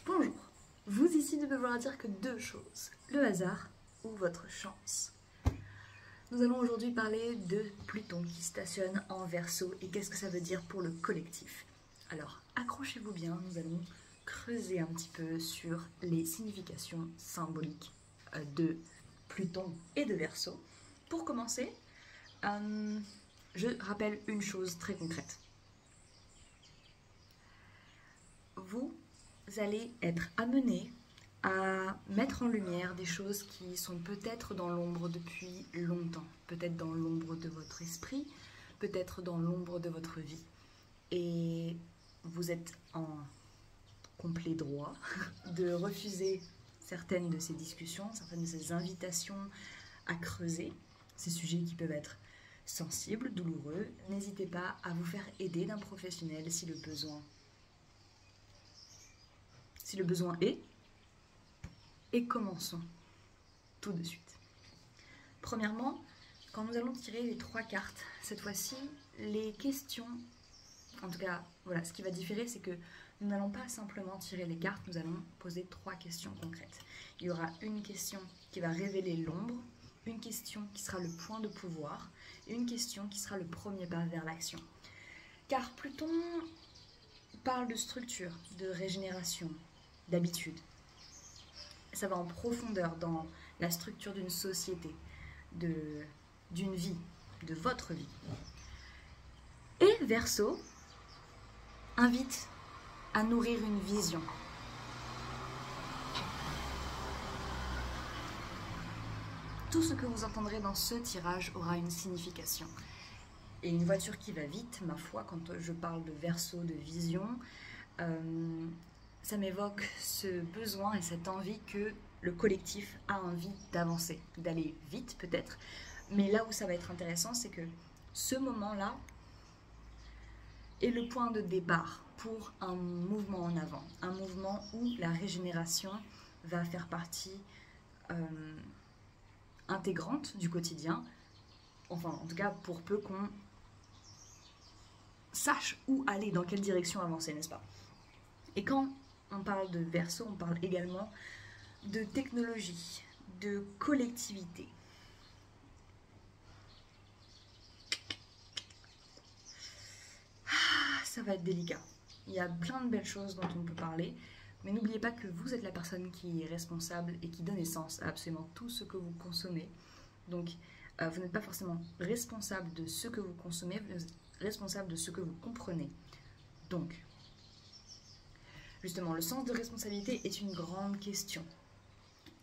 Bonjour, vous ici ne pouvez vouloir dire que deux choses, le hasard ou votre chance. Nous allons aujourd'hui parler de Pluton qui stationne en Verseau et qu'est-ce que ça veut dire pour le collectif. Alors accrochez-vous bien, nous allons creuser un petit peu sur les significations symboliques de Pluton et de Verseau. Pour commencer, je rappelle une chose très concrète. Vous allez être amené à mettre en lumière des choses qui sont peut-être dans l'ombre depuis longtemps, peut-être dans l'ombre de votre esprit, peut-être dans l'ombre de votre vie. Et vous êtes en complet droit de refuser certaines de ces discussions, certaines de ces invitations à creuser, ces sujets qui peuvent être sensibles, douloureux. N'hésitez pas à vous faire aider d'un professionnel si le besoin est. Et commençons tout de suite. Premièrement, quand nous allons tirer les trois cartes, cette fois-ci, les questions, en tout cas, voilà, ce qui va différer, c'est que nous n'allons pas simplement tirer les cartes, nous allons poser trois questions concrètes. Il y aura une question qui va révéler l'ombre, une question qui sera le point de pouvoir, et une question qui sera le premier pas vers l'action. Car Pluton parle de structure, de régénération, d'habitude. Ça va en profondeur dans la structure d'une société, d'une vie, de votre vie. Et Verseau invite à nourrir une vision. Tout ce que vous entendrez dans ce tirage aura une signification. Et une voiture qui va vite, ma foi, quand je parle de Verseau, de vision, ça m'évoque ce besoin et cette envie que le collectif a envie d'avancer, d'aller vite peut-être. Mais là où ça va être intéressant, c'est que ce moment-là est le point de départ pour un mouvement en avant. Un mouvement où la régénération va faire partie intégrante du quotidien. Enfin, en tout cas, pour peu qu'on sache où aller, dans quelle direction avancer, n'est-ce pas? Et quand on parle de Verseau, on parle également de technologie, de collectivité. Ça va être délicat. Il y a plein de belles choses dont on peut parler, mais n'oubliez pas que vous êtes la personne qui est responsable et qui donne essence à absolument tout ce que vous consommez. Donc, vous n'êtes pas forcément responsable de ce que vous consommez, vous êtes responsable de ce que vous comprenez. Donc, justement, le sens de responsabilité est une grande question.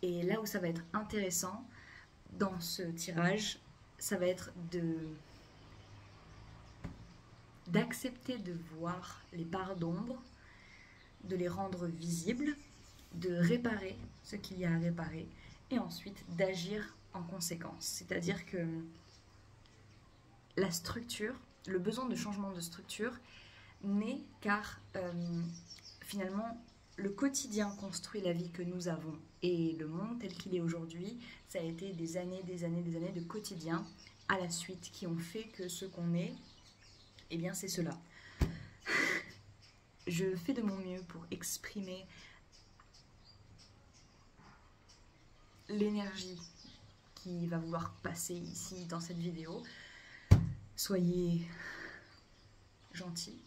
Et là où ça va être intéressant dans ce tirage, ça va être d'accepter de voir les parts d'ombre, de les rendre visibles, de réparer ce qu'il y a à réparer, et ensuite d'agir en conséquence. C'est-à-dire que la structure, le besoin de changement de structure naît car finalement le quotidien construit la vie que nous avons et le monde tel qu'il est aujourd'hui, ça a été des années de quotidien à la suite qui ont fait que ce qu'on est, eh bien c'est cela. Je fais de mon mieux pour exprimer l'énergie qui va vouloir passer ici dans cette vidéo. Soyez gentils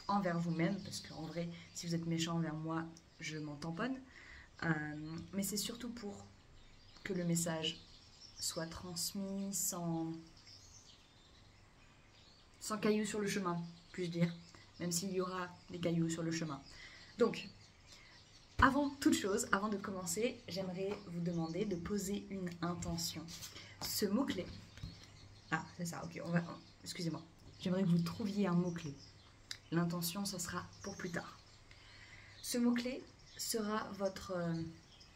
envers vous-même, parce qu'en vrai, si vous êtes méchant envers moi, je m'en tamponne. Mais c'est surtout pour que le message soit transmis sans cailloux sur le chemin, puis-je dire, même s'il y aura des cailloux sur le chemin. Donc, avant toute chose, avant de commencer, j'aimerais vous demander de poser une intention. Ce mot-clé... Ah, c'est ça, ok, excusez-moi. J'aimerais que vous trouviez un mot-clé. L'intention, ce sera pour plus tard. Ce mot-clé sera votre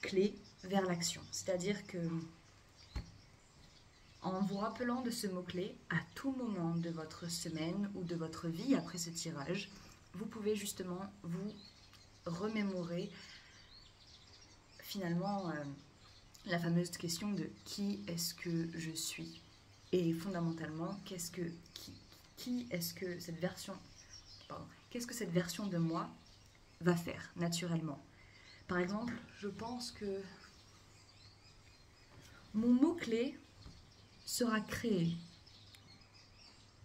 clé vers l'action. C'est-à-dire que, en vous rappelant de ce mot-clé, à tout moment de votre semaine ou de votre vie après ce tirage, vous pouvez justement vous remémorer finalement la fameuse question de qui est-ce que je suis? Et fondamentalement, qu'est-ce que cette version de moi va faire naturellement? Par exemple, je pense que mon mot-clé sera créé.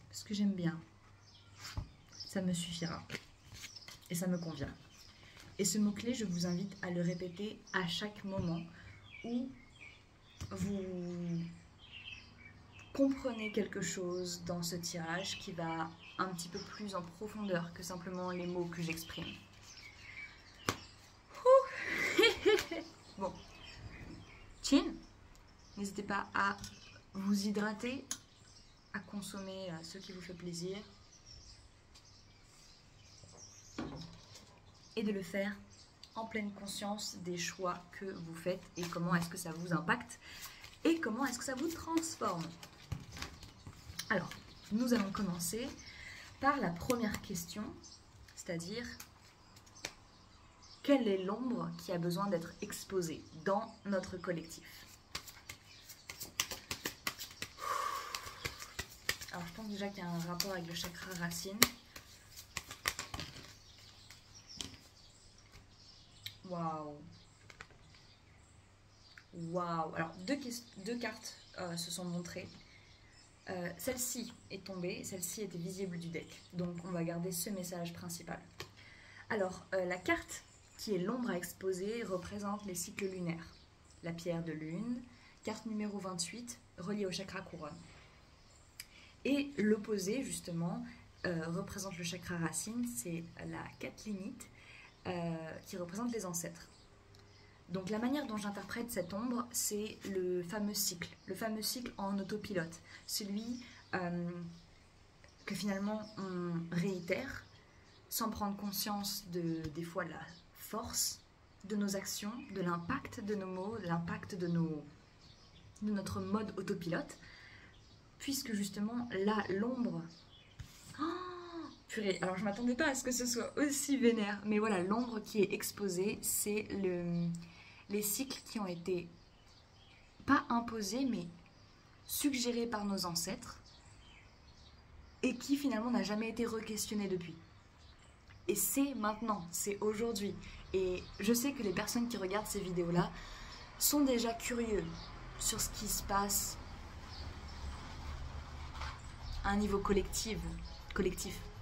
Parce que j'aime bien. Ça me suffira. Et ça me convient. Et ce mot-clé, je vous invite à le répéter à chaque moment où vous comprenez quelque chose dans ce tirage qui va un petit peu plus en profondeur que simplement les mots que j'exprime. Bon. Chin, n'hésitez pas à vous hydrater, à consommer ce qui vous fait plaisir et de le faire en pleine conscience des choix que vous faites et comment est-ce que ça vous impacte et comment est-ce que ça vous transforme. Alors, nous allons commencer par la première question, c'est-à-dire quelle est l'ombre qui a besoin d'être exposée dans notre collectif? Alors, je pense déjà qu'il y a un rapport avec le chakra racine. Waouh! Waouh! Alors, deux cartes se sont montrées. Celle-ci est tombée, celle-ci était visible du deck. Donc, on va garder ce message principal. Alors, la carte qui est l'ombre à exposer représente les cycles lunaires. La pierre de lune, carte numéro 28, reliée au chakra couronne. Et l'opposé, justement, représente le chakra racine, c'est la catlinite, qui représente les ancêtres. Donc la manière dont j'interprète cette ombre, c'est le fameux cycle en autopilote, celui que finalement on réitère sans prendre conscience des fois de la force de nos actions, de l'impact de nos mots, de l'impact de notre mode autopilote, puisque justement là l'ombre... Oh, purée, alors je m'attendais pas à ce que ce soit aussi vénère, mais voilà, l'ombre qui est exposée, c'est les cycles qui ont été pas imposés, mais suggérés par nos ancêtres, et qui finalement n'a jamais été re-questionné depuis. Et c'est maintenant, c'est aujourd'hui. Et je sais que les personnes qui regardent ces vidéos-là sont déjà curieux sur ce qui se passe à un niveau collectif.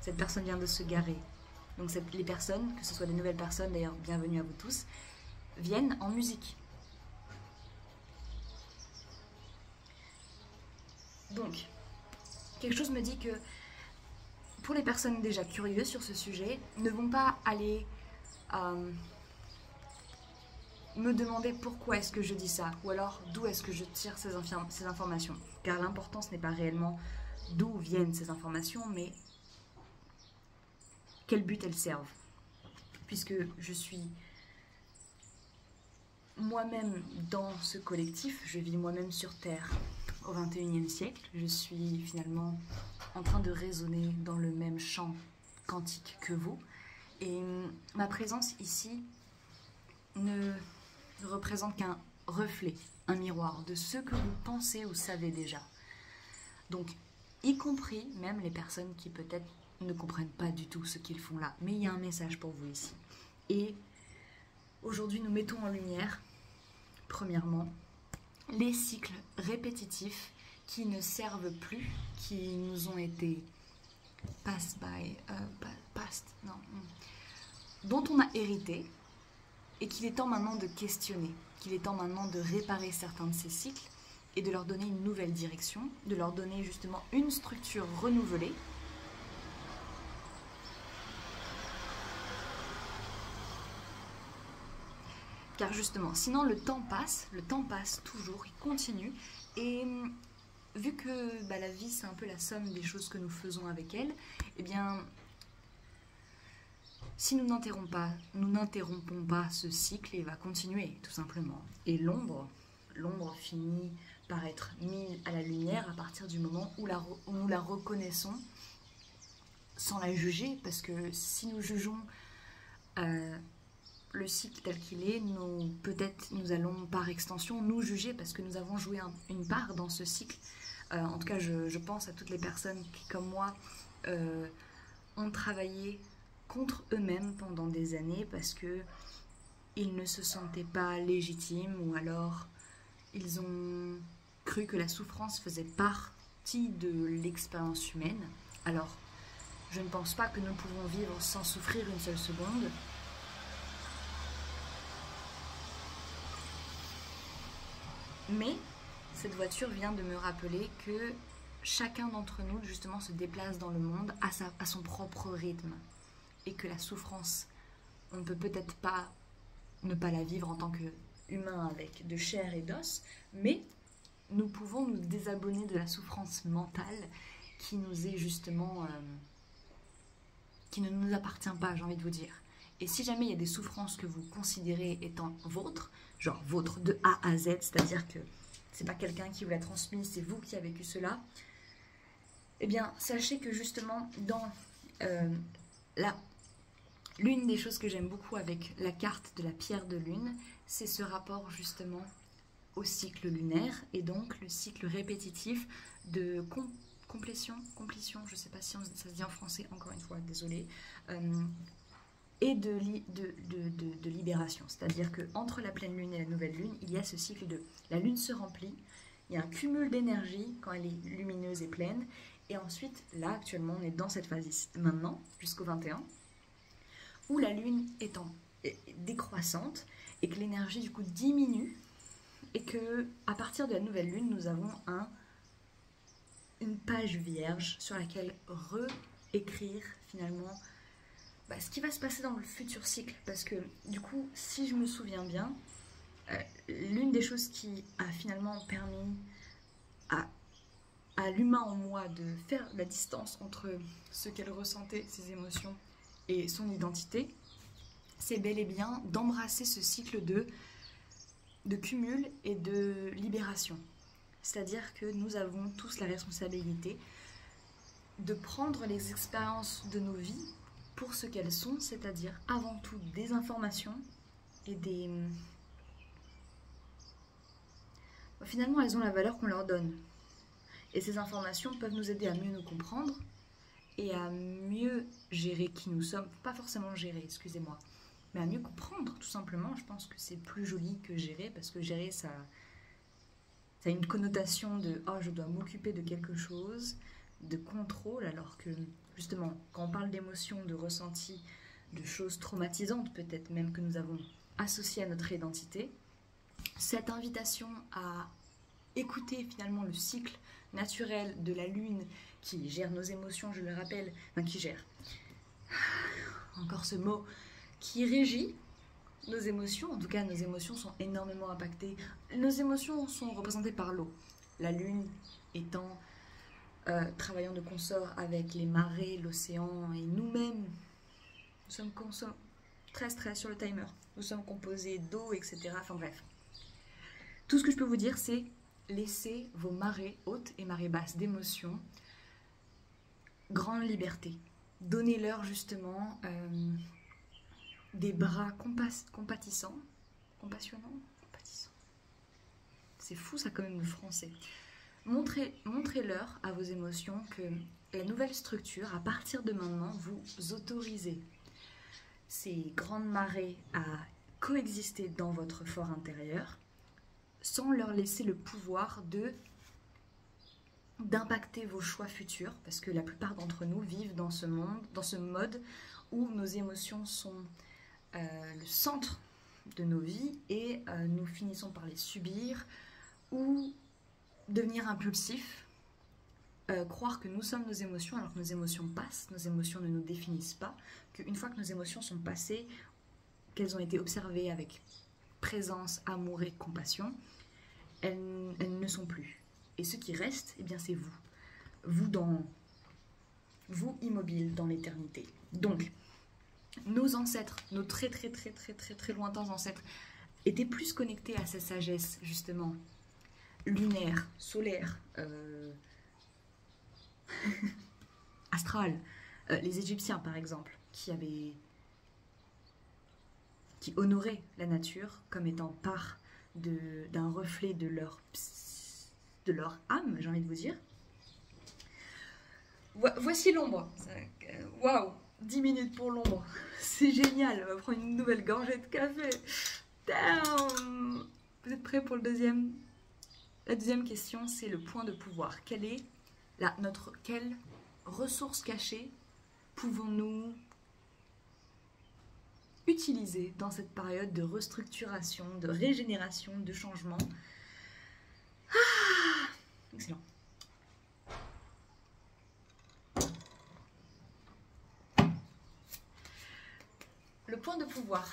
Cette personne vient de se garer. Donc les personnes, que ce soit des nouvelles personnes, d'ailleurs bienvenue à vous tous, viennent en musique. Donc, quelque chose me dit que pour les personnes déjà curieuses sur ce sujet, ne vont pas aller me demander pourquoi est-ce que je dis ça, ou alors d'où est-ce que je tire ces informations. Car l'important, ce n'est pas réellement d'où viennent ces informations, mais quel but elles servent. Puisque je suis moi-même dans ce collectif, je vis moi-même sur Terre au XXIe siècle, je suis finalement en train de résonner dans le même champ quantique que vous. Et ma présence ici ne représente qu'un reflet, un miroir de ce que vous pensez ou savez déjà. Donc, y compris même les personnes qui peut-être ne comprennent pas du tout ce qu'ils font là. Mais il y a un message pour vous ici. Et aujourd'hui, nous mettons en lumière, premièrement, les cycles répétitifs qui ne servent plus, qui nous ont été dont on a hérité, et qu'il est temps maintenant de questionner, qu'il est temps maintenant de réparer certains de ces cycles et de leur donner une nouvelle direction, de leur donner justement une structure renouvelée. Car justement, sinon le temps passe toujours, il continue, et vu que la vie c'est un peu la somme des choses que nous faisons avec elle, eh bien, si nous n'interrompons pas ce cycle, il va continuer tout simplement. Et l'ombre finit par être mise à la lumière à partir du moment où nous la reconnaissons sans la juger, parce que si nous jugeons le cycle tel qu'il est, peut-être nous allons par extension nous juger parce que nous avons joué une part dans ce cycle. En tout cas, je pense à toutes les personnes qui, comme moi, ont travaillé contre eux-mêmes pendant des années parce que ils ne se sentaient pas légitimes ou alors ils ont cru que la souffrance faisait partie de l'expérience humaine. Alors, je ne pense pas que nous pouvons vivre sans souffrir une seule seconde. Mais cette voiture vient de me rappeler que chacun d'entre nous, justement, se déplace dans le monde à son propre rythme. Et que la souffrance, on ne peut peut-être pas ne pas la vivre en tant qu'humain avec de chair et d'os, mais nous pouvons nous désabonner de la souffrance mentale qui nous est justement... qui ne nous appartient pas, j'ai envie de vous dire. Et si jamais il y a des souffrances que vous considérez étant vôtres, genre vôtres de A à Z, c'est-à-dire que c'est pas quelqu'un qui vous l'a transmis, c'est vous qui avez vécu cela, eh bien, sachez que justement, dans l'une des choses que j'aime beaucoup avec la carte de la pierre de lune, c'est ce rapport justement au cycle lunaire et donc le cycle répétitif de complétion, je ne sais pas si ça se dit en français, encore une fois, désolée, et de libération. C'est-à-dire qu'entre la pleine lune et la nouvelle lune, il y a ce cycle de la lune se remplit, il y a un cumul d'énergie quand elle est lumineuse et pleine, et ensuite, là, actuellement, on est dans cette phase maintenant, jusqu'au 21, où la lune est décroissante, et que l'énergie, du coup, diminue, et que à partir de la nouvelle lune, nous avons une page vierge sur laquelle réécrire finalement ce qui va se passer dans le futur cycle. Parce que du coup, si je me souviens bien, l'une des choses qui a finalement permis à l'humain en moi de faire la distance entre ce qu'elle ressentait, ses émotions, et son identité, c'est bel et bien d'embrasser ce cycle de cumul et de libération. C'est-à-dire que nous avons tous la responsabilité de prendre les expériences de nos vies pour ce qu'elles sont, c'est-à-dire avant tout des informations et des... Finalement, elles ont la valeur qu'on leur donne. Et ces informations peuvent nous aider à mieux nous comprendre et à mieux gérer qui nous sommes. Pas forcément gérer, excusez-moi, mais à mieux comprendre, tout simplement. Je pense que c'est plus joli que gérer, parce que gérer, ça a une connotation de « oh, je dois m'occuper de quelque chose », de contrôle, alors que, justement, quand on parle d'émotions, de ressentis, de choses traumatisantes, peut-être même que nous avons associées à notre identité, cette invitation à écouter finalement le cycle naturel de la lune qui gère nos émotions, je le rappelle, enfin qui gère, encore ce mot, qui régit nos émotions. En tout cas, nos émotions sont énormément impactées. Nos émotions sont représentées par l'eau. La lune étant travaillant de consort avec les marées, l'océan et nous-mêmes. Nous sommes très sur le timer. Nous sommes composés d'eau, etc. Enfin bref. Tout ce que je peux vous dire, c'est laissez vos marées hautes et marées basses d'émotions grande liberté. Donnez-leur justement des bras compatissants. Compassionnants? Compatissants. C'est fou ça quand même le français. Montrez-leur à vos émotions que la nouvelle structure, à partir de maintenant, vous autorisez ces grandes marées à coexister dans votre fort intérieur sans leur laisser le pouvoir d'impacter vos choix futurs, parce que la plupart d'entre nous vivent dans ce mode où nos émotions sont le centre de nos vies et nous finissons par les subir ou devenir impulsifs, croire que nous sommes nos émotions alors que nos émotions passent, nos émotions ne nous définissent pas, qu'une fois que nos émotions sont passées, qu'elles ont été observées avec présence, amour et compassion, elles ne sont plus. Et ce qui reste, eh bien c'est vous immobile dans l'éternité. Donc, nos ancêtres, nos très lointains ancêtres, étaient plus connectés à cette sagesse, justement, lunaire, solaire, astrale. Les Égyptiens, par exemple, qui honoraient la nature comme étant part d'un reflet de leur âme, j'ai envie de vous dire. Voici l'ombre. Waouh! 10 minutes pour l'ombre. C'est génial, on va prendre une nouvelle gorgée de café. Damn. Vous êtes prêts pour le deuxième? La deuxième question, c'est le point de pouvoir. Quelle ressource cachée pouvons-nous utiliser dans cette période de restructuration, de régénération, de changement? Excellent. Le point de pouvoir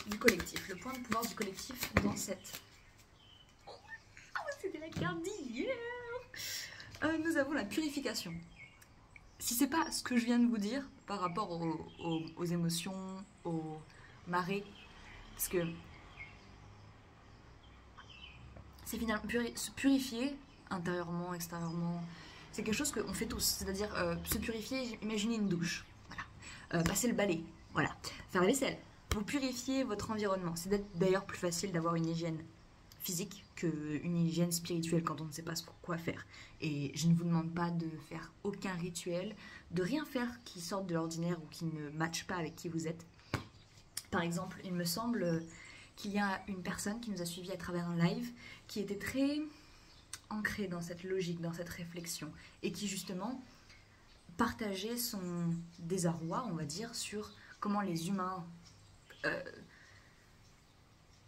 du collectif. Le point de pouvoir du collectif dans cette... C'était la carte d'hier. Nous avons la purification. Si c'est pas ce que je viens de vous dire par rapport aux émotions, aux marées, parce que c'est finalement se purifier intérieurement, extérieurement, c'est quelque chose qu'on fait tous. C'est-à-dire se purifier, imaginez une douche, voilà. Passer le balai, voilà. Faire la vaisselle. Vous purifiez votre environnement. C'est d'ailleurs plus facile d'avoir une hygiène physique qu'une hygiène spirituelle quand on ne sait pas quoi faire. Et je ne vous demande pas de faire aucun rituel, de rien faire qui sorte de l'ordinaire ou qui ne matche pas avec qui vous êtes. Par exemple, il me semble qu'il y a une personne qui nous a suivis à travers un live qui était très ancrée dans cette logique, dans cette réflexion, et qui justement partageait son désarroi, on va dire, sur comment les humains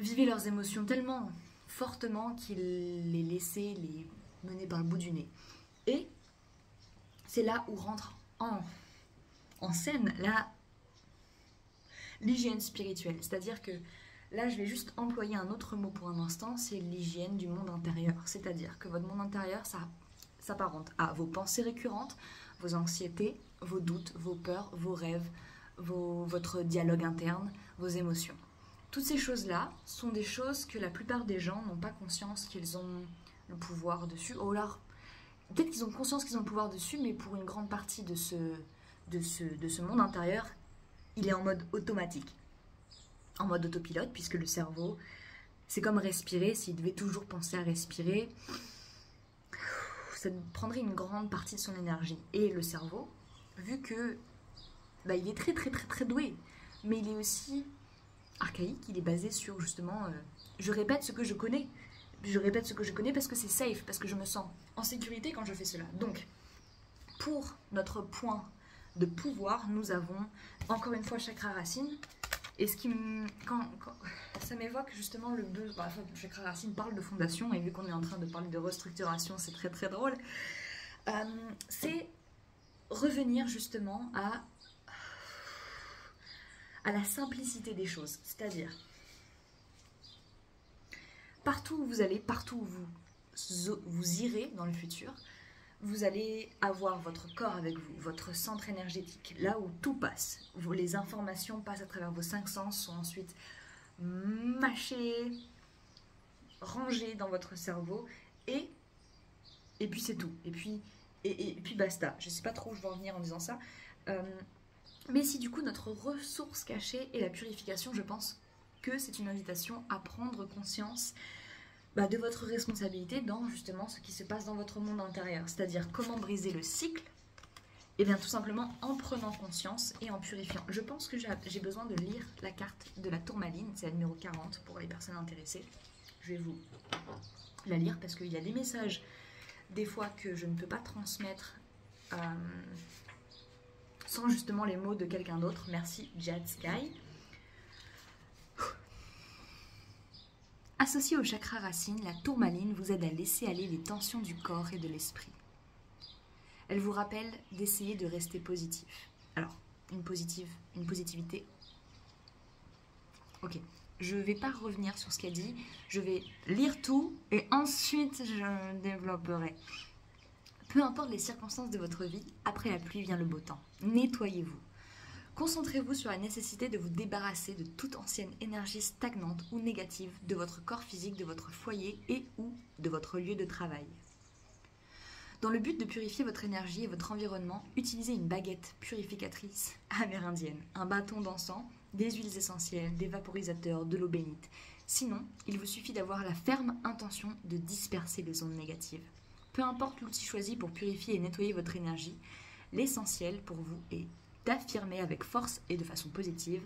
vivaient leurs émotions tellement fortement qu'il les laissait les mener par le bout du nez. Et c'est là où rentre en scène l'hygiène spirituelle. C'est-à-dire que là, je vais juste employer un autre mot pour un instant, c'est l'hygiène du monde intérieur. C'est-à-dire que votre monde intérieur, ça s'apparente à vos pensées récurrentes, vos anxiétés, vos doutes, vos peurs, vos rêves, votre dialogue interne, vos émotions. Toutes ces choses-là sont des choses que la plupart des gens n'ont pas conscience qu'ils ont le pouvoir dessus. Ou alors, peut-être qu'ils ont conscience qu'ils ont le pouvoir dessus, mais pour une grande partie de ce monde intérieur, il est en mode automatique. En mode autopilote, puisque le cerveau, c'est comme respirer. S'il devait toujours penser à respirer, ça prendrait une grande partie de son énergie. Et le cerveau, vu que il est très très très très doué, mais il est aussi archaïque, il est basé sur justement je répète ce que je connais. Je répète ce que je connais parce que c'est safe, parce que je me sens en sécurité quand je fais cela. Donc, pour notre point de pouvoir, nous avons encore une fois chakra racine. Et ce qui quand ça m'évoque justement le besoin. Chakra racine parle de fondation, et vu qu'on est en train de parler de restructuration, c'est très très drôle. C'est revenir justement à la simplicité des choses. C'est-à-dire, partout où vous allez, partout où vous irez dans le futur, vous allez avoir votre corps avec vous, votre centre énergétique, là où tout passe. Les informations passent à travers vos 5 sens, sont ensuite mâchées, rangées dans votre cerveau, et puis c'est tout. Et puis basta. Je ne sais pas trop où je vais en venir en disant ça. Mais si du coup notre ressource cachée est la purification, je pense que c'est une invitation à prendre conscience de votre responsabilité dans justement ce qui se passe dans votre monde intérieur. C'est-à-dire comment briser le cycle. Et bien tout simplement en prenant conscience et en purifiant. Je pense que j'ai besoin de lire la carte de la tourmaline, c'est la numéro 40 pour les personnes intéressées. Je vais vous la lire parce qu'il y a des messages des fois que je ne peux pas transmettre sans justement les mots de quelqu'un d'autre. Merci Jad Sky. Associée au chakra racine, la tourmaline vous aide à laisser aller les tensions du corps et de l'esprit. Elle vous rappelle d'essayer de rester positif. Alors, une positivité. Ok, je ne vais pas revenir sur ce qu'elle dit. Je vais lire tout et ensuite je développerai. Peu importe les circonstances de votre vie, après la pluie vient le beau temps. Nettoyez-vous. Concentrez-vous sur la nécessité de vous débarrasser de toute ancienne énergie stagnante ou négative de votre corps physique, de votre foyer et ou de votre lieu de travail. Dans le but de purifier votre énergie et votre environnement, utilisez une baguette purificatrice amérindienne, un bâton d'encens, des huiles essentielles, des vaporisateurs, de l'eau bénite. Sinon, il vous suffit d'avoir la ferme intention de disperser les ondes négatives. Peu importe l'outil choisi pour purifier et nettoyer votre énergie, l'essentiel pour vous est d'affirmer avec force et de façon positive,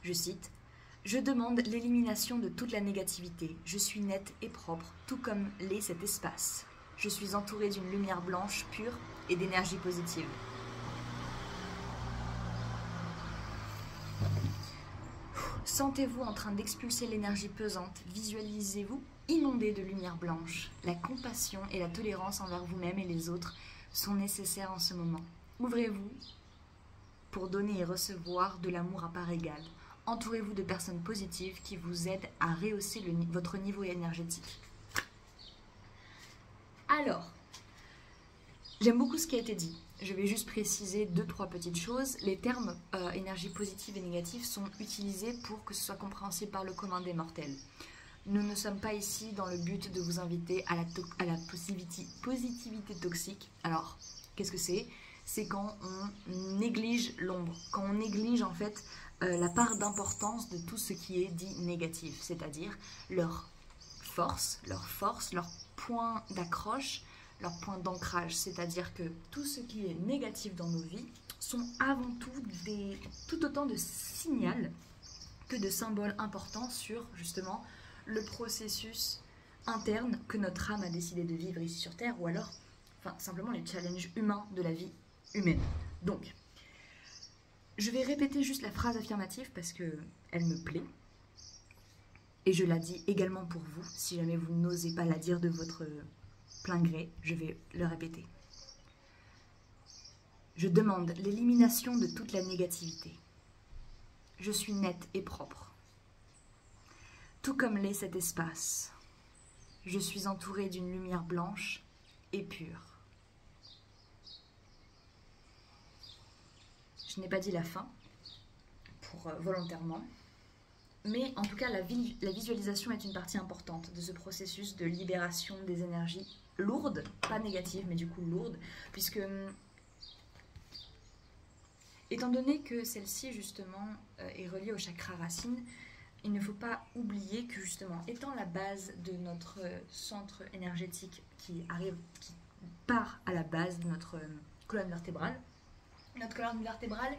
je cite, « Je demande l'élimination de toute la négativité. Je suis nette et propre, tout comme l'est cet espace. Je suis entourée d'une lumière blanche, pure et d'énergie positive. » Sentez-vous en train d'expulser l'énergie pesante, visualisez-vous inondé de lumière blanche. La compassion et la tolérance envers vous-même et les autres sont nécessaires en ce moment. Ouvrez-vous pour donner et recevoir de l'amour à part égale. Entourez-vous de personnes positives qui vous aident à rehausser votre niveau énergétique. Alors, j'aime beaucoup ce qui a été dit. Je vais juste préciser 2-3 petites choses. Les termes énergie positive et négative sont utilisés pour que ce soit compréhensible par le commun des mortels. Nous ne sommes pas ici dans le but de vous inviter à la positivité toxique. Alors, qu'est-ce que c'est? C'est quand on néglige l'ombre, quand on néglige en fait la part d'importance de tout ce qui est dit négatif, c'est-à-dire leur force, leur point d'accroche, leur point d'ancrage, c'est-à-dire que tout ce qui est négatif dans nos vies sont avant tout autant de signaux que de symboles importants sur justement le processus interne que notre âme a décidé de vivre ici sur Terre, ou alors simplement les challenges humains de la vie humaine. Donc, je vais répéter juste la phrase affirmative parce qu'elle me plaît. Et je la dis également pour vous. Si jamais vous n'osez pas la dire de votre plein gré, je vais le répéter. Je demande l'élimination de toute la négativité. Je suis nette et propre. Tout comme l'est cet espace, je suis entourée d'une lumière blanche et pure. Je n'ai pas dit la fin, volontairement, mais en tout cas la visualisation est une partie importante de ce processus de libération des énergies lourdes, pas négatives, mais du coup lourdes, puisque étant donné que celle-ci justement est reliée au chakra racine, il ne faut pas oublier que justement, étant la base de notre centre énergétique qui part à la base de notre colonne vertébrale, notre colonne vertébrale,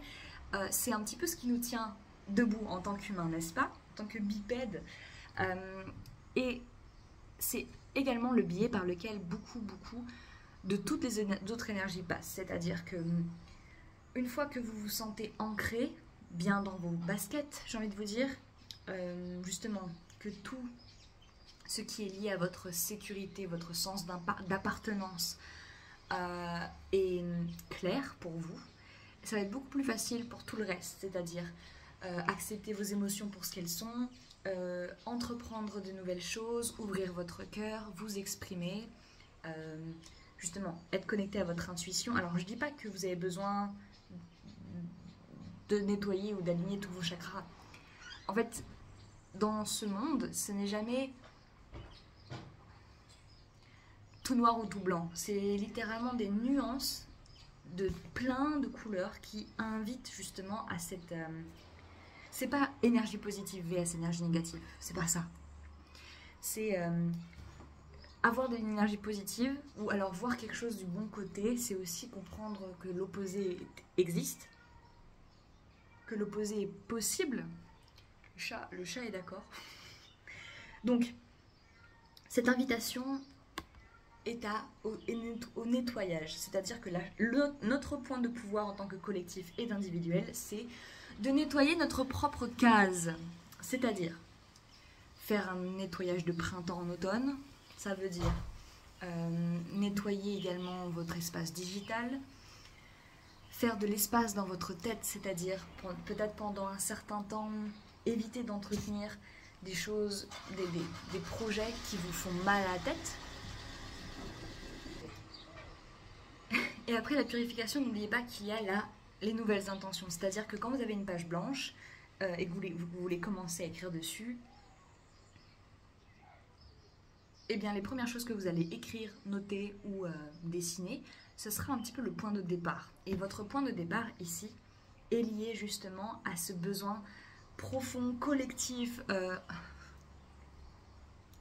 c'est un petit peu ce qui nous tient debout en tant qu'humain, n'est-ce pas? En tant que bipède. Et c'est également le biais par lequel beaucoup de toutes les autres énergies passent. C'est-à-dire que une fois que vous vous sentez ancré, bien dans vos baskets, j'ai envie de vous dire, justement, que tout ce qui est lié à votre sécurité, votre sens d'appartenance est clair pour vous, ça va être beaucoup plus facile pour tout le reste, c'est-à-dire accepter vos émotions pour ce qu'elles sont, entreprendre de nouvelles choses, ouvrir votre cœur, vous exprimer, justement, être connecté à votre intuition. Alors, je ne dis pas que vous avez besoin de nettoyer ou d'aligner tous vos chakras. En fait, dans ce monde, ce n'est jamais tout noir ou tout blanc. C'est littéralement des nuances de plein de couleurs qui invitent justement à cette... c'est pas énergie positive vs énergie négative, c'est pas ça. C'est avoir de l'énergie positive ou alors voir quelque chose du bon côté, c'est aussi comprendre que l'opposé existe, que l'opposé est possible. Le chat est d'accord. Donc, cette invitation est au nettoyage, c'est-à-dire que notre point de pouvoir en tant que collectif et d'individuel, c'est de nettoyer notre propre case, c'est-à-dire faire un nettoyage de printemps en automne, ça veut dire nettoyer également votre espace digital, faire de l'espace dans votre tête, c'est-à-dire peut-être pendant un certain temps, éviter d'entretenir des choses, des projets qui vous font mal à la tête. Et après la purification, n'oubliez pas qu'il y a là les nouvelles intentions. C'est-à-dire que quand vous avez une page blanche et que vous voulez commencer à écrire dessus, eh bien les premières choses que vous allez écrire, noter ou dessiner, ce sera un petit peu le point de départ. Et votre point de départ ici est lié justement à ce besoin profond, collectif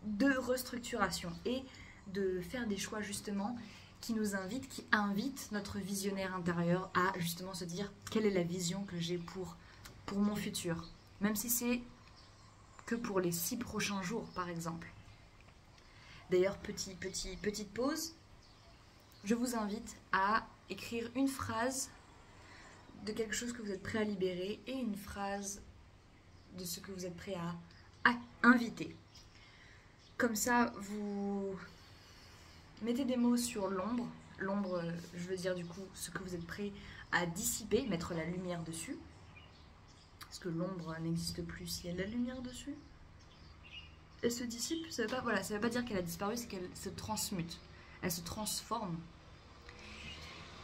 de restructuration et de faire des choix justement qui nous invite, qui invite notre visionnaire intérieur à justement se dire quelle est la vision que j'ai pour mon futur. Même si c'est que pour les 6 prochains jours, par exemple. D'ailleurs, petite pause, je vous invite à écrire une phrase de quelque chose que vous êtes prêt à libérer et une phrase de ce que vous êtes prêt à inviter. Comme ça, vous mettez des mots sur l'ombre. L'ombre, je veux dire du coup, ce que vous êtes prêt à dissiper, mettre la lumière dessus. Parce que l'ombre n'existe plus s'il y a de la lumière dessus. Elle se dissipe, ça veut pas dire qu'elle a disparu, c'est qu'elle se transmute. Elle se transforme.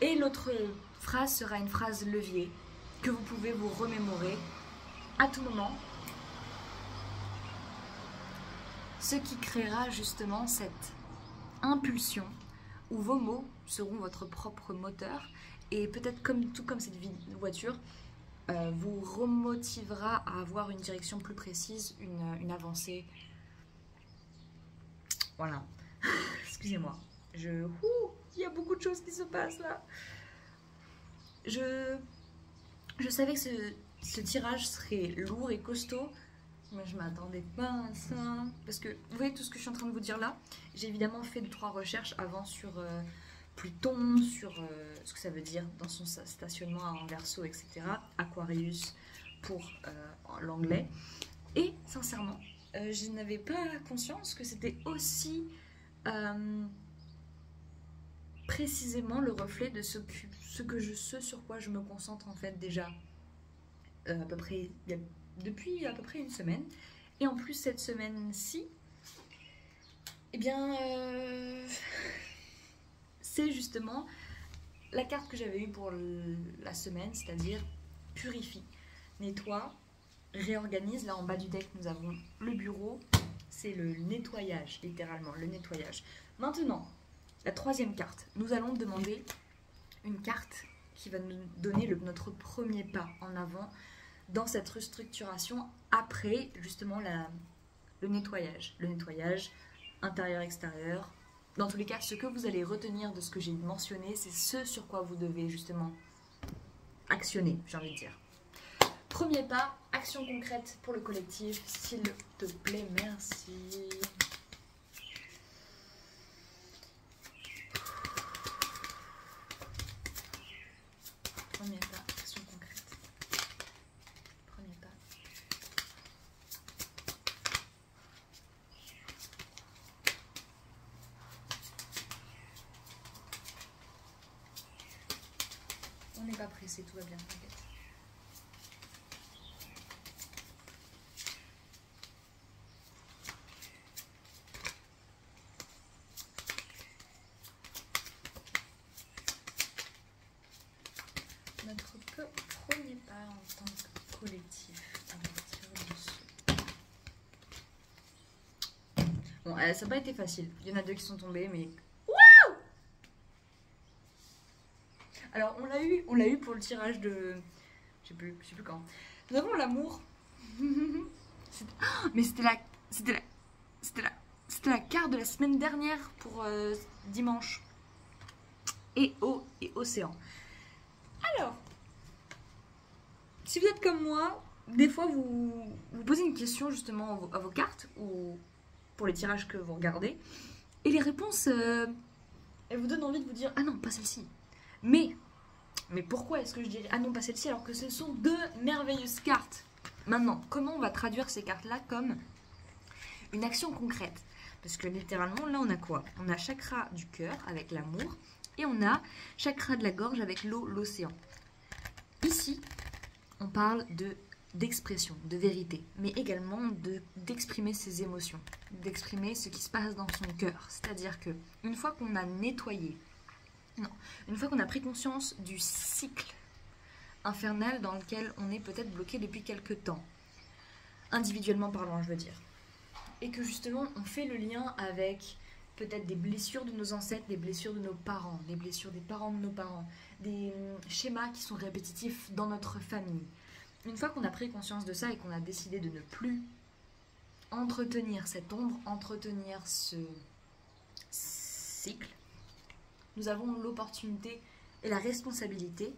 Et l'autre phrase sera une phrase levier que vous pouvez vous remémorer à tout moment. Ce qui créera justement cette impulsion où vos mots seront votre propre moteur et peut-être tout comme cette voiture vous remotivera à avoir une direction plus précise, une avancée. Voilà. Excusez-moi. Il y a beaucoup de choses qui se passent là. Je savais que ce tirage serait lourd et costaud. Moi, je m'attendais pas à ça. Parce que, vous voyez tout ce que je suis en train de vous dire là? J'ai évidemment fait 2-3 recherches avant sur Pluton, sur ce que ça veut dire dans son stationnement en Verseau, etc. Aquarius pour l'anglais. Et sincèrement, je n'avais pas conscience que c'était aussi précisément le reflet de ce sur quoi je me concentre en fait déjà depuis à peu près une semaine. Et en plus cette semaine-ci, eh bien c'est justement la carte que j'avais eue pour la semaine, c'est-à-dire purifie, nettoie, réorganise. Là en bas du deck nous avons le bureau, c'est le nettoyage, littéralement le nettoyage. Maintenant, la 3e carte, nous allons demander une carte qui va nous donner notre premier pas en avant dans cette restructuration après justement le nettoyage. Le nettoyage intérieur-extérieur. Dans tous les cas, ce que vous allez retenir de ce que j'ai mentionné, c'est ce sur quoi vous devez justement actionner, j'ai envie de dire. Premier pas, action concrète pour le collectif, s'il te plaît, merci. Premier pas, action concrète. Premier pas. On n'est pas pressé, tout va bien, t'inquiète. Notre premier pas en tant que collectif à partir de ce... Bon, ça n'a pas été facile. Il y en a 2 qui sont tombés, mais... Waouh! Alors, on l'a eu pour le tirage de... Je sais plus quand. Nous avons l'amour. Mais c'était la carte de la semaine dernière pour dimanche. Et eau et océan. Alors, si vous êtes comme moi, des fois vous posez une question justement à vos cartes ou pour les tirages que vous regardez et les réponses, elles vous donnent envie de vous dire ah non, pas celle-ci. Mais pourquoi est-ce que je dirais ah non, pas celle-ci alors que ce sont 2 merveilleuses cartes? Maintenant, comment on va traduire ces cartes-là comme une action concrète? Parce que littéralement, là on a quoi? On a chakra du cœur avec l'amour. Et on a chakra de la gorge avec l'eau, l'océan. Ici, on parle d'expression, de vérité, mais également d'exprimer ses émotions, d'exprimer ce qui se passe dans son cœur. C'est-à-dire que une fois qu'on a nettoyé, une fois qu'on a pris conscience du cycle infernal dans lequel on est peut-être bloqué depuis quelque temps, individuellement parlant, je veux dire, et que justement on fait le lien avec peut-être des blessures de nos ancêtres, des blessures de nos parents, des blessures des parents de nos parents, des schémas qui sont répétitifs dans notre famille. Une fois qu'on a pris conscience de ça et qu'on a décidé de ne plus entretenir cette ombre, entretenir ce cycle, nous avons l'opportunité et la responsabilité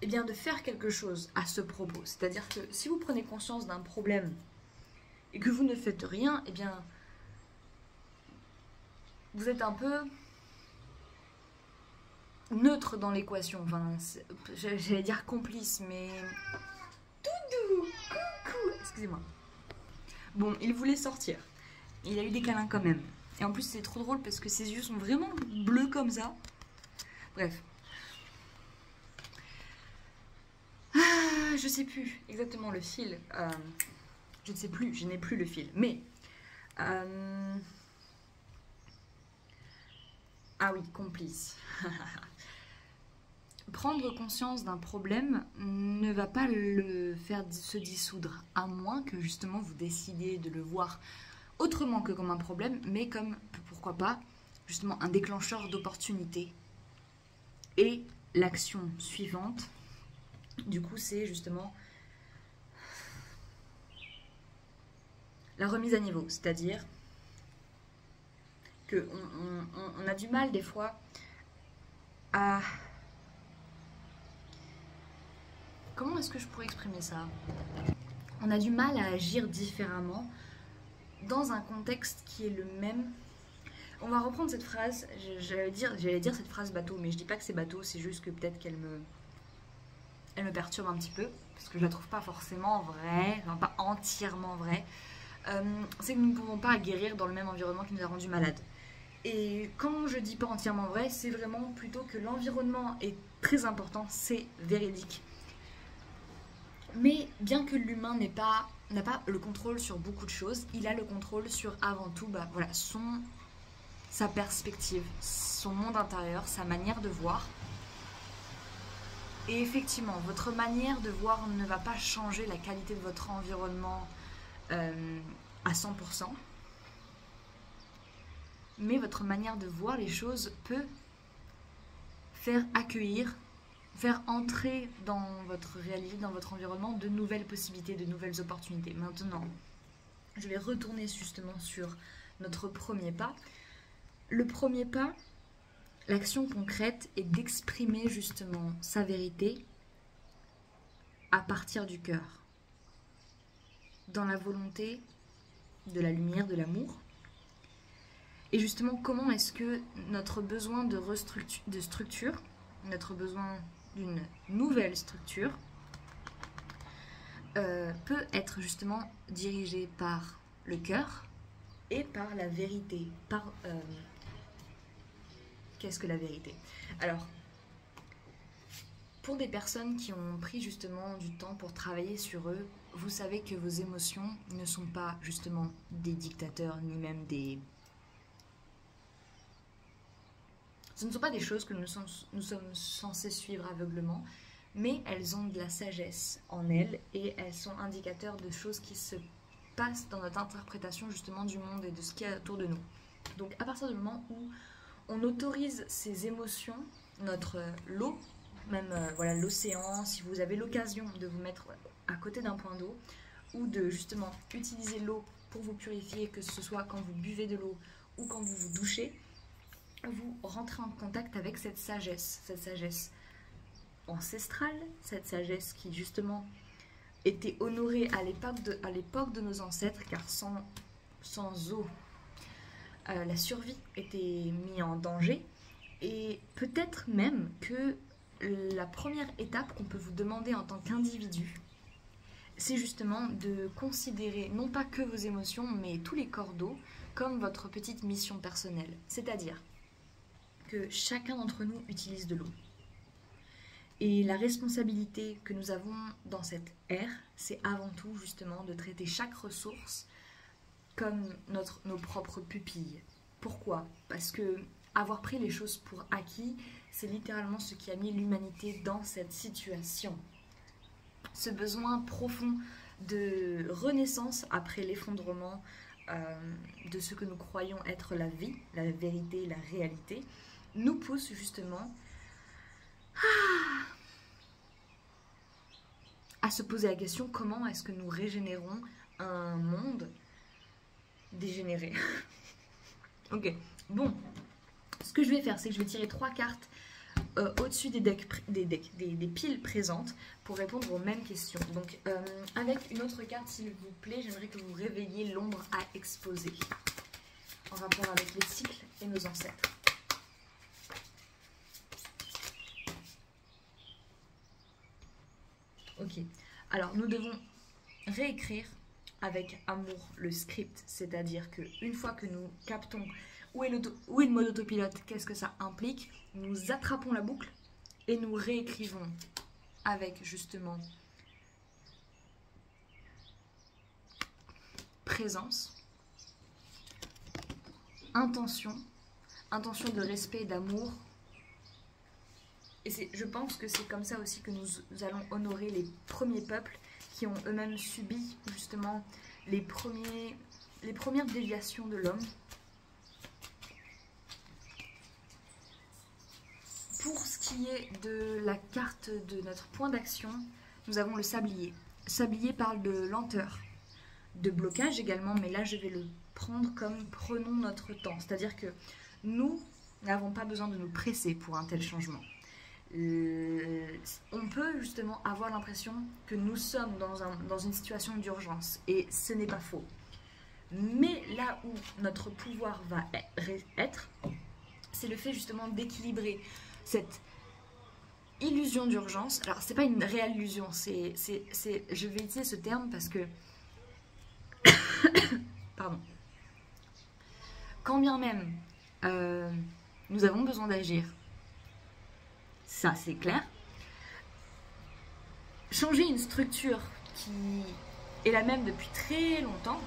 eh bien, de faire quelque chose à ce propos. C'est-à-dire que si vous prenez conscience d'un problème et que vous ne faites rien, eh bien, vous êtes un peu neutre dans l'équation. Enfin, j'allais dire complice, mais... Doudou, coucou, excusez-moi. Bon, il voulait sortir. Il a eu des câlins quand même. Et en plus, c'est trop drôle parce que ses yeux sont vraiment bleus comme ça. Bref. Ah, je sais plus exactement le fil. Je ne sais plus, je n'ai plus le fil. Mais... Ah oui, complice. Prendre conscience d'un problème ne va pas le faire se dissoudre, à moins que justement vous décidiez de le voir autrement que comme un problème, mais comme, pourquoi pas, justement un déclencheur d'opportunité. Et l'action suivante, du coup, c'est justement la remise à niveau, c'est-à-dire qu'on a du mal des fois à... Comment est-ce que je pourrais exprimer ça? On a du mal à agir différemment dans un contexte qui est le même. On va reprendre cette phrase, j'allais dire cette phrase bateau, mais je dis pas que c'est bateau, c'est juste que peut-être qu'elle me perturbe un petit peu, parce que je la trouve pas forcément vraie, enfin pas entièrement vraie. C'est que nous ne pouvons pas guérir dans le même environnement qui nous a rendu malades. Et quand je dis pas entièrement vrai, c'est vraiment plutôt que l'environnement est très important, c'est véridique. Mais bien que l'humain n'a pas le contrôle sur beaucoup de choses, il a le contrôle sur avant tout voilà, sa perspective, son monde intérieur, sa manière de voir. Et effectivement, votre manière de voir ne va pas changer la qualité de votre environnement à 100%. Mais votre manière de voir les choses peut faire accueillir, faire entrer dans votre réalité, dans votre environnement, de nouvelles possibilités, de nouvelles opportunités. Maintenant, je vais retourner justement sur notre premier pas. Le premier pas, l'action concrète, est d'exprimer justement sa vérité à partir du cœur, dans la volonté de la lumière, de l'amour. Et justement, comment est-ce que notre besoin de structure, notre besoin d'une nouvelle structure, peut être justement dirigé par le cœur et par la vérité. Qu'est-ce que la vérité? Alors, pour des personnes qui ont pris justement du temps pour travailler sur eux, vous savez que vos émotions ne sont pas justement des dictateurs, ni même des... Ce ne sont pas des choses que nous sommes censés suivre aveuglement, mais elles ont de la sagesse en elles et elles sont indicateurs de choses qui se passent dans notre interprétation justement du monde et de ce qu'il y a autour de nous. Donc à partir du moment où on autorise ces émotions, notre lot, même voilà, l'océan, si vous avez l'occasion de vous mettre à côté d'un point d'eau ou de justement utiliser l'eau pour vous purifier, que ce soit quand vous buvez de l'eau ou quand vous vous douchez, vous rentrez en contact avec cette sagesse ancestrale, cette sagesse qui justement était honorée à l'époque de nos ancêtres, car sans eau, la survie était mise en danger. Et peut-être même que la première étape qu'on peut vous demander en tant qu'individu, c'est justement de considérer non pas que vos émotions, mais tous les corps d'eau comme votre petite mission personnelle. C'est-à-dire que chacun d'entre nous utilise de l'eau. Et la responsabilité que nous avons dans cette ère, c'est avant tout justement de traiter chaque ressource comme nos propres pupilles. Pourquoi? Parce que avoir pris les choses pour acquis, c'est littéralement ce qui a mis l'humanité dans cette situation. Ce besoin profond de renaissance après l'effondrement de ce que nous croyons être la vie, la vérité, la réalité, nous pousse justement à se poser la question comment est-ce que nous régénérons un monde dégénéré. Ok, bon, Ce que je vais faire, c'est que je vais tirer 3 cartes au-dessus des piles présentes pour répondre aux mêmes questions. Donc avec une autre carte, s'il vous plaît, j'aimerais que vous réveilliez l'ombre à exposer en rapport avec les cycles et nos ancêtres. Ok, alors nous devons réécrire avec amour le script, c'est-à-dire qu'une fois que nous captons où est le mode autopilote, qu'est-ce que ça implique, nous attrapons la boucle et nous réécrivons avec justement présence, intention de respect, d'amour. Et je pense que c'est comme ça aussi que nous allons honorer les premiers peuples qui ont eux-mêmes subi justement les premières déviations de l'homme. Pour ce qui est de la carte de notre point d'action, nous avons le sablier. Sablier parle de lenteur, de blocage également, mais là je vais le prendre comme prenons notre temps. C'est-à-dire que nous n'avons pas besoin de nous presser pour un tel changement. On peut justement avoir l'impression que nous sommes dans une situation d'urgence, et ce n'est pas faux. Mais là où notre pouvoir va être, c'est le fait justement d'équilibrer cette illusion d'urgence. Alors c'est pas une réelle illusion, je vais utiliser ce terme parce que pardon, quand bien même nous avons besoin d'agir, ça c'est clair, changer une structure qui est la même depuis très longtemps,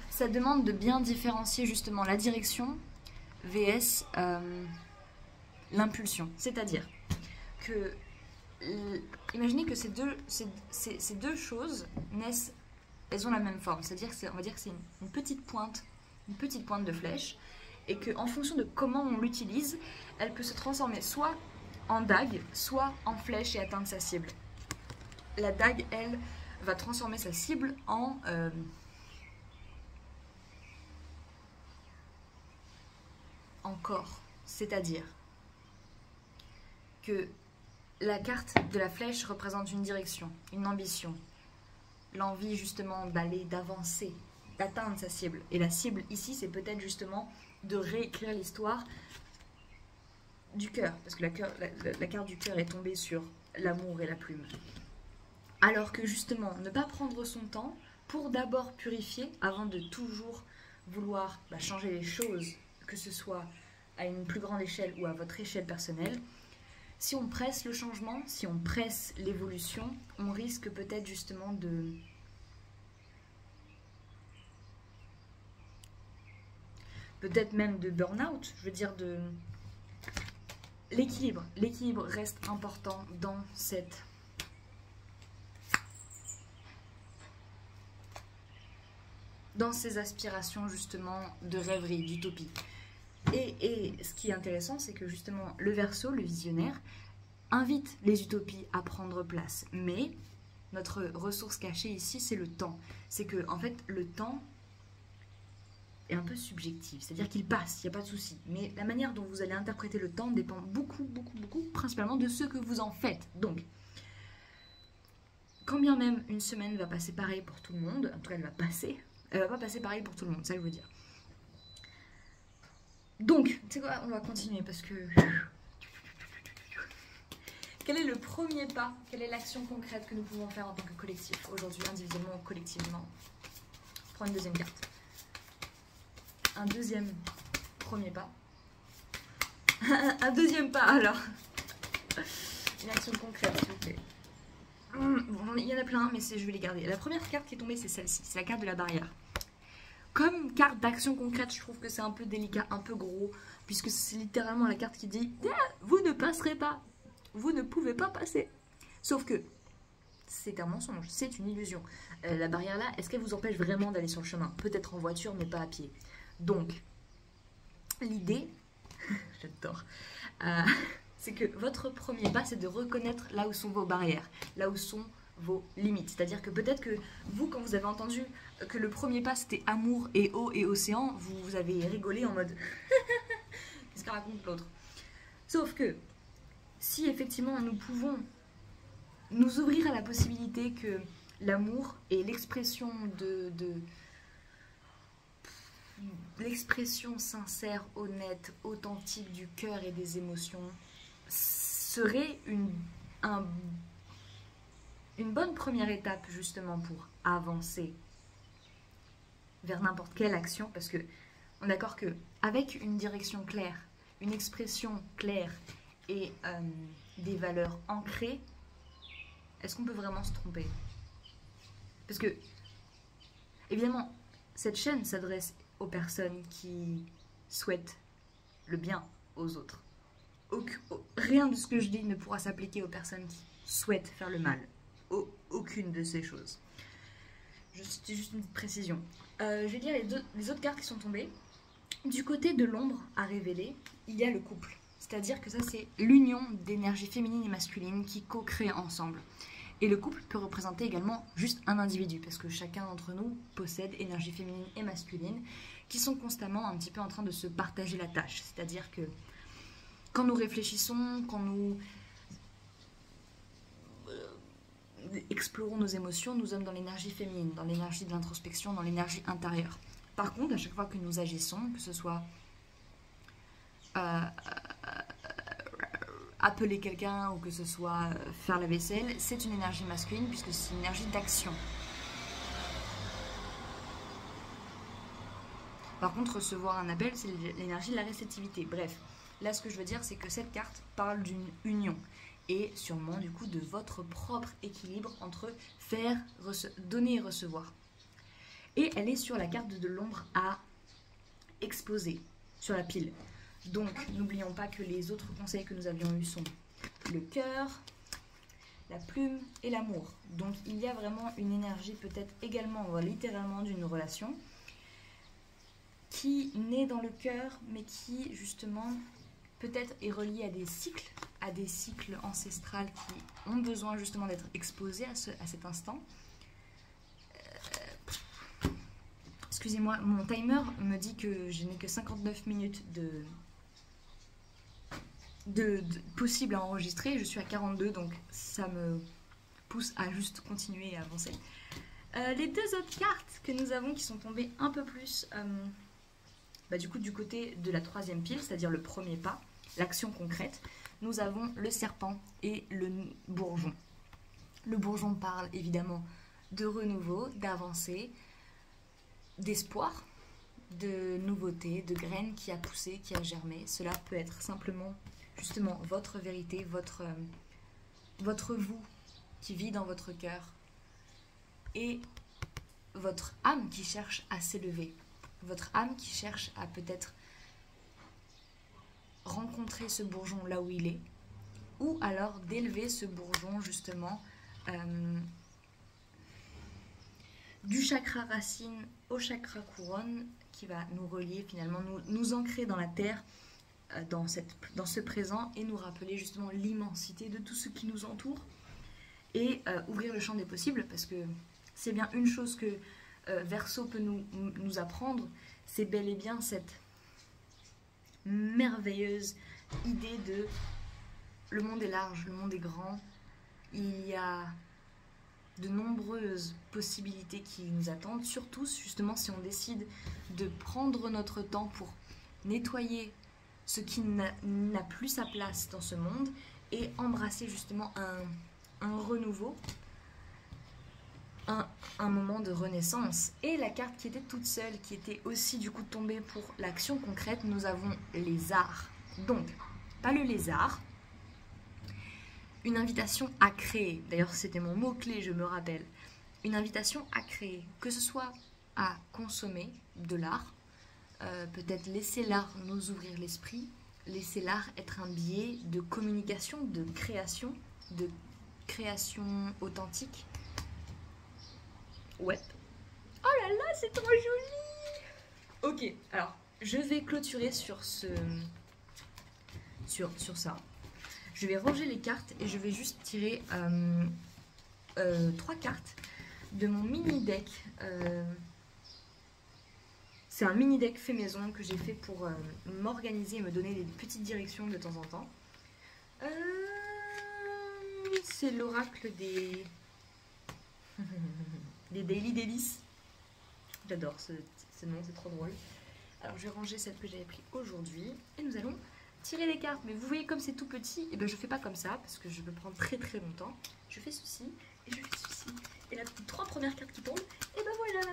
ça demande de bien différencier justement la direction vs l'impulsion. C'est-à-dire que, imaginez que ces deux choses naissent, elles ont la même forme. C'est-à-dire on va dire que c'est une petite pointe de flèche, et qu'en fonction de comment on l'utilise, elle peut se transformer soit en dague, soit en flèche et atteindre sa cible. La dague, elle, va transformer sa cible en corps, c'est-à-dire que la carte de la flèche représente une direction, une ambition, l'envie justement d'aller, d'avancer, d'atteindre sa cible. Et la cible ici, c'est peut-être justement de réécrire l'histoire du cœur, parce que la carte du cœur est tombée sur l'amour et la plume. Alors que justement, ne pas prendre son temps pour d'abord purifier avant de toujours vouloir changer les choses, que ce soit à une plus grande échelle ou à votre échelle personnelle. Si on presse le changement, si on presse l'évolution, on risque peut-être justement de peut-être même de burn-out, je veux dire de l'équilibre. L'équilibre reste important dans ces aspirations justement de rêverie, d'utopie. Et ce qui est intéressant, c'est que justement le Verseau, le visionnaire, invite les utopies à prendre place. Mais notre ressource cachée ici, c'est le temps. C'est que en fait, le temps est un peu subjectif. C'est-à-dire qu'il passe, il n'y a pas de souci. Mais la manière dont vous allez interpréter le temps dépend beaucoup, principalement de ce que vous en faites. Donc, quand bien même une semaine va passer pareil pour tout le monde, en tout cas elle va pas passer pareil pour tout le monde, c'est ça que je veux dire. Donc, tu sais quoi, on va continuer parce que... Quel est le premier pas? Quelle est l'action concrète que nous pouvons faire en tant que collectif aujourd'hui, individuellement ou collectivement? Je prends une deuxième carte. Un deuxième premier pas. Un deuxième pas alors. Une action concrète, s'il vous plaît. Bon, il y en a plein, mais je vais les garder. La première carte qui est tombée, c'est celle-ci. C'est la carte de la barrière. Comme carte d'action concrète, je trouve que c'est un peu délicat, un peu gros, puisque c'est littéralement la carte qui dit « Vous ne passerez pas, vous ne pouvez pas passer ». Sauf que c'est un mensonge, c'est une illusion. La barrière là, est-ce qu'elle vous empêche vraiment d'aller sur le chemin? Peut-être en voiture, mais pas à pied. Donc, l'idée, j'adore, c'est que votre premier pas, c'est de reconnaître là où sont vos barrières, là où sont vos limites. C'est-à-dire que peut-être que vous, quand vous avez entendu que le premier pas c'était amour et eau et océan, vous avez rigolé en mode qu'est-ce qu'elle raconte l'autre. Sauf que si effectivement nous pouvons nous ouvrir à la possibilité que l'amour et l'expression l'expression sincère, honnête, authentique du cœur et des émotions serait une bonne première étape justement pour avancer vers n'importe quelle action, parce que on est d'accord que avec une direction claire, une expression claire et des valeurs ancrées, est-ce qu'on peut vraiment se tromper? Parce que évidemment cette chaîne s'adresse aux personnes qui souhaitent le bien aux autres. Rien de ce que je dis ne pourra s'appliquer aux personnes qui souhaitent faire le mal. Aucune de ces choses. C'est juste une petite précision. Je vais dire les autres cartes qui sont tombées. Du côté de l'ombre à révéler, il y a le couple. C'est-à-dire que ça, c'est l'union d'énergie féminine et masculine qui co-créent ensemble. Et le couple peut représenter également juste un individu, parce que chacun d'entre nous possède énergie féminine et masculine qui sont constamment un petit peu en train de se partager la tâche. C'est-à-dire que quand nous réfléchissons, quand nous explorons nos émotions, nous sommes dans l'énergie féminine, dans l'énergie de l'introspection, dans l'énergie intérieure. Par contre, à chaque fois que nous agissons, que ce soit appeler quelqu'un ou que ce soit faire la vaisselle, c'est une énergie masculine puisque c'est une énergie d'action. Par contre, recevoir un appel, c'est l'énergie de la réceptivité. Bref, là ce que je veux dire, c'est que cette carte parle d'une union et sûrement du coup de votre propre équilibre entre faire, donner et recevoir. Et elle est sur la carte de l'ombre à exposer, sur la pile. Donc, n'oublions pas que les autres conseils que nous avions eus sont le cœur, la plume et l'amour. Donc, il y a vraiment une énergie peut-être également, voire littéralement, d'une relation qui naît dans le cœur, mais qui, justement, peut-être est reliée à des cycles ancestrales qui ont besoin, justement, d'être exposés à cet instant. Excusez-moi, mon timer me dit que je n'ai que 59 minutes possible à enregistrer. Je suis à 42, donc ça me pousse à juste continuer et avancer. Les deux autres cartes que nous avons qui sont tombées un peu plus du coup du côté de la troisième pile, c'est-à-dire le premier pas, l'action concrète, nous avons le serpent et le bourgeon. Le bourgeon parle évidemment de renouveau, d'avancée, d'espoir, de nouveauté, de graines qui a poussé, qui a germé. Cela peut être simplement justement votre vérité, votre vous qui vit dans votre cœur et votre âme qui cherche à s'élever, votre âme qui cherche à peut-être rencontrer ce bourgeon là où il est, ou alors d'élever ce bourgeon justement du chakra racine au chakra couronne qui va nous relier finalement, nous ancrer dans la terre, dans ce présent et nous rappeler justement l'immensité de tout ce qui nous entoure et ouvrir le champ des possibles, parce que c'est bien une chose que Verseau peut nous apprendre, c'est bel et bien cette merveilleuse idée de le monde est large, le monde est grand, il y a de nombreuses possibilités qui nous attendent, surtout justement si on décide de prendre notre temps pour nettoyer ce qui n'a plus sa place dans ce monde et embrasser justement un renouveau, un moment de renaissance. Et la carte qui était toute seule, qui était aussi du coup tombée pour l'action concrète, nous avons les arts. Donc, pas le lézard, une invitation à créer. D'ailleurs, c'était mon mot-clé, je me rappelle. Une invitation à créer, que ce soit à consommer de l'art, peut-être laisser l'art nous ouvrir l'esprit, laisser l'art être un biais de communication, de création authentique. Ouais. Oh là là, c'est trop joli. Ok, alors, je vais clôturer sur ça. Je vais ranger les cartes et je vais juste tirer 3 cartes de mon mini deck. C'est un mini deck fait maison que j'ai fait pour m'organiser et me donner des petites directions de temps en temps. C'est l'oracle des Daily Délices. J'adore ce nom, c'est trop drôle. Alors je vais ranger celle que j'avais pris aujourd'hui et nous allons tirer les cartes. Mais vous voyez comme c'est tout petit, et ben je fais pas comme ça parce que je peux prendre très très longtemps. Je fais ceci et je fais ceci. Et les 3 premières cartes qui tombent, et ben voilà.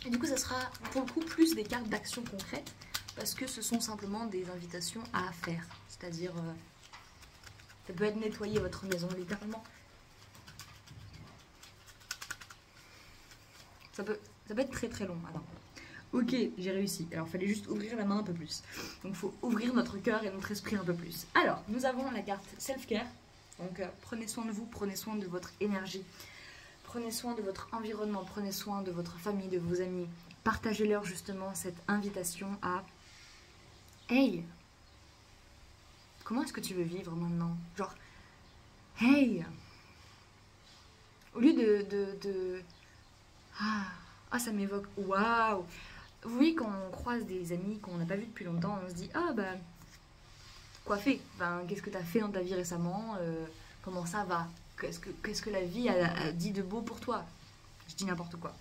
Et du coup ça sera pour le coup plus des cartes d'action concrète parce que ce sont simplement des invitations à faire. C'est-à-dire ça peut être nettoyer votre maison littéralement. Ça peut être très très long. Alors, ok, j'ai réussi. Alors, il fallait juste ouvrir la main un peu plus. Donc, il faut ouvrir notre cœur et notre esprit un peu plus. Alors, nous avons la carte Self-Care. Donc, prenez soin de vous, prenez soin de votre énergie. Prenez soin de votre environnement, prenez soin de votre famille, de vos amis. Partagez-leur justement cette invitation à « Hey, comment est-ce que tu veux vivre maintenant ?» Genre « Hey !» Au lieu de ah, ça m'évoque, waouh. Vous voyez, quand on croise des amis qu'on n'a pas vus depuis longtemps, on se dit, ah bah, coiffé, enfin, qu'est-ce que tu as fait dans ta vie récemment, comment ça va, qu'est-ce que la vie a dit de beau pour toi. Je dis n'importe quoi,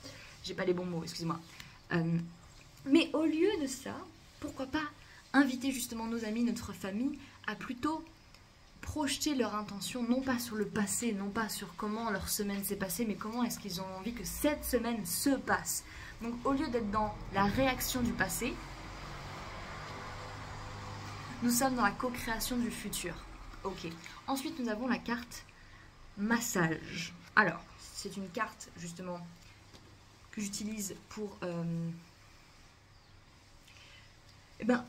j'ai pas les bons mots, excusez-moi. Mais au lieu de ça, pourquoi pas inviter justement nos amis, notre famille, à plutôt projeter leur intention, non pas sur le passé, non pas sur comment leur semaine s'est passée, mais comment est-ce qu'ils ont envie que cette semaine se passe. Donc au lieu d'être dans la réaction du passé, nous sommes dans la co-création du futur. Ok. Ensuite, nous avons la carte massage. Alors, c'est une carte justement que j'utilise pour...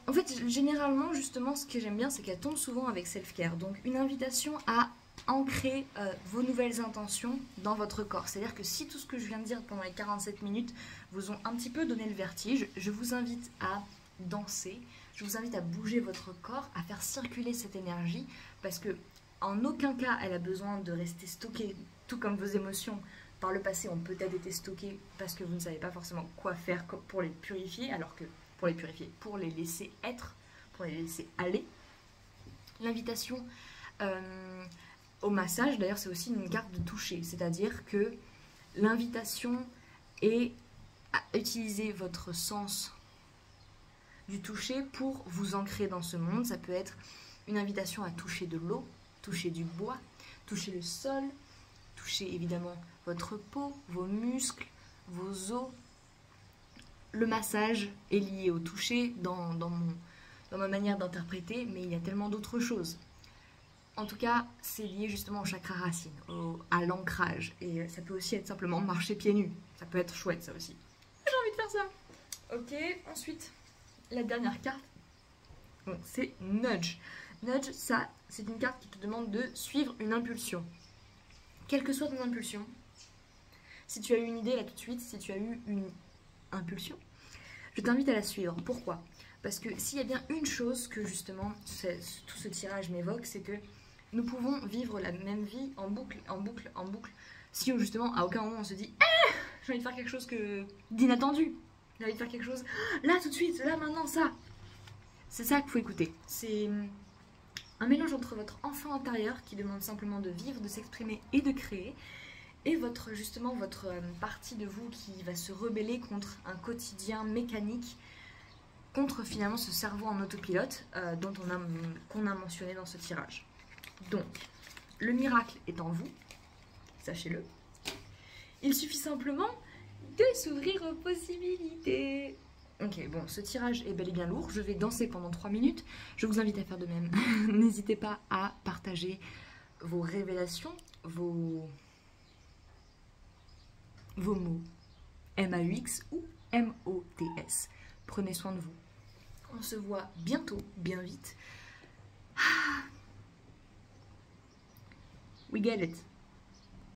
en fait, généralement, justement, ce que j'aime bien, c'est qu'elle tombe souvent avec self-care. Donc, une invitation à ancrer vos nouvelles intentions dans votre corps. C'est-à-dire que si tout ce que je viens de dire pendant les 47 minutes vous ont un petit peu donné le vertige, je vous invite à danser, je vous invite à bouger votre corps, à faire circuler cette énergie, parce que en aucun cas, elle a besoin de rester stockée, tout comme vos émotions. Par le passé, ont peut-être été stockées parce que vous ne savez pas forcément quoi faire pour les purifier, alors que pour les purifier, pour les laisser être, pour les laisser aller. L'invitation au massage, d'ailleurs, c'est aussi une carte de toucher, c'est-à-dire que l'invitation est à utiliser votre sens du toucher pour vous ancrer dans ce monde. Ça peut être une invitation à toucher de l'eau, toucher du bois, toucher le sol, toucher évidemment votre peau, vos muscles, vos os. Le massage est lié au toucher dans ma manière d'interpréter, mais il y a tellement d'autres choses. En tout cas, c'est lié justement au chakra racine, à l'ancrage. Et ça peut aussi être simplement marcher pieds nus. Ça peut être chouette, ça aussi. J'ai envie de faire ça. Ok, ensuite, la dernière carte, bon, c'est Nudge. Nudge, ça, c'est une carte qui te demande de suivre une impulsion. Quelle que soit ton impulsion, si tu as eu une idée là tout de suite, si tu as eu une impulsion, je t'invite à la suivre. Pourquoi ? Parce que s'il y a bien une chose que justement tout ce tirage m'évoque, c'est que nous pouvons vivre la même vie en boucle, en boucle, en boucle, si justement à aucun moment on se dit « j'ai envie de faire quelque chose d'inattendu, j'ai envie de faire quelque chose là tout de suite, là maintenant, ça ». C'est ça qu'il faut écouter. C'est un mélange entre votre enfant intérieur qui demande simplement de vivre, de s'exprimer et de créer, et votre partie de vous qui va se rebeller contre un quotidien mécanique, contre finalement ce cerveau en autopilote qu'on a mentionné dans ce tirage. Donc, le miracle est en vous, sachez-le. Il suffit simplement de s'ouvrir aux possibilités. Ok, bon, ce tirage est bel et bien lourd. Je vais danser pendant 3 minutes. Je vous invite à faire de même. N'hésitez pas à partager vos révélations, vos mots. M-A-U-X ou M-O-T-S. Prenez soin de vous. On se voit bientôt, bien vite. We get it.